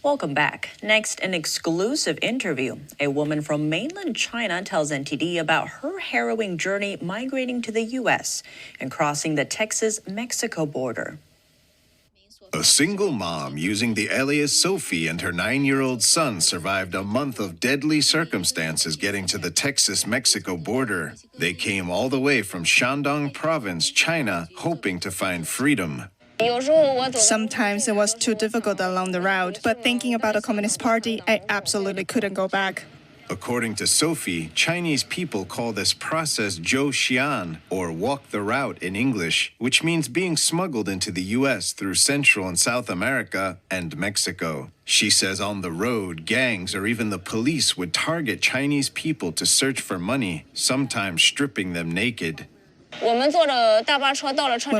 Welcome back. Next, an exclusive interview. A woman from mainland China tells NTD about her harrowing journey migrating to the U.S. and crossing the Texas-Mexico border. A single mom using the alias Sophie and her 9-year-old son survived a month of deadly circumstances getting to the Texas-Mexico border. They came all the way from Shandong province, China, hoping to find freedom. Sometimes it was too difficult along the route, but thinking about the Communist Party, I absolutely couldn't go back. According to Sophie, Chinese people call this process zhou xian, or walk the route in English, which means being smuggled into the U.S. through Central and South America and Mexico. She says on the road, gangs or even the police would target Chinese people to search for money, sometimes stripping them naked. When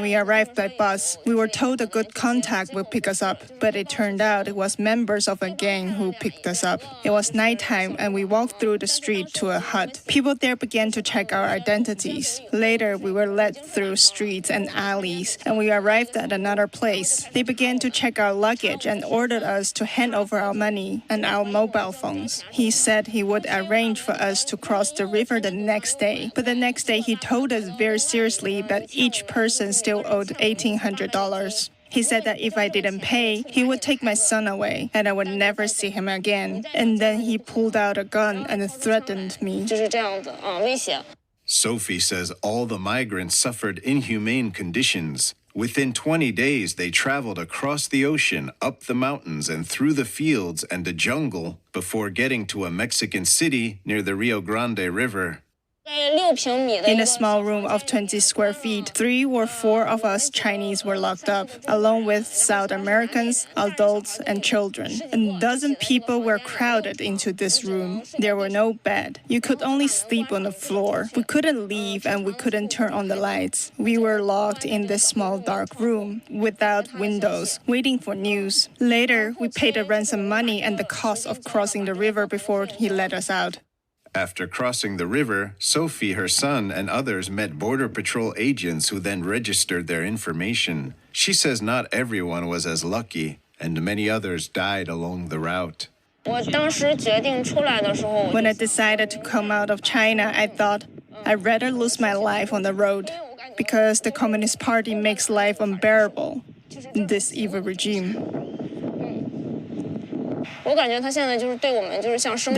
we arrived by bus, we were told a good contact would pick us up, but it turned out it was members of a gang who picked us up. It was nighttime and we walked through the street to a hut. People there began to check our identities. Later, we were led through streets and alleys, and we arrived at another place. They began to check our luggage and ordered us to hand over our money and our mobile phones. He said he would arrange for us to cross the river the next day, but the next day he told us very seriously that each person still owed $1,800. He said that if I didn't pay, he would take my son away and I would never see him again. And then he pulled out a gun and threatened me. Sophie says all the migrants suffered inhumane conditions. Within 20 days, they traveled across the ocean, up the mountains, and through the fields and the jungle before getting to a Mexican city near the Rio Grande River. In a small room of 20 square feet, 3 or 4 of us Chinese were locked up, along with South Americans, adults, and children. A dozen people were crowded into this room. There were no bed. You could only sleep on the floor. We couldn't leave and we couldn't turn on the lights. We were locked in this small dark room, without windows, waiting for news. Later, we paid a ransom money and the cost of crossing the river before he let us out. After crossing the river, Sophie, her son, and others met Border Patrol agents who then registered their information. She says not everyone was as lucky, and many others died along the route. When I decided to come out of China, I thought I'd rather lose my life on the road, because the Communist Party makes life unbearable, this evil regime. The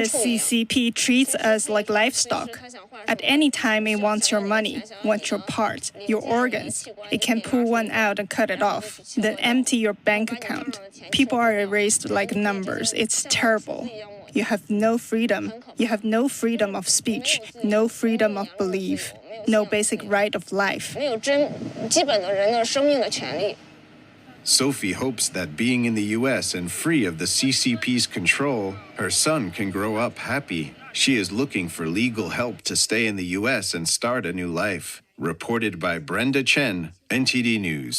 CCP treats us like livestock. At any time, it wants your money, wants your parts, your organs. It can pull one out and cut it off, then empty your bank account. People are erased like numbers. It's terrible. You have no freedom. You have no freedom of speech, no freedom of belief, no basic right of life. Sophie hopes that being in the U.S. and free of the CCP's control, her son can grow up happy. She is looking for legal help to stay in the U.S. and start a new life. Reported by Brenda Chen, NTD News.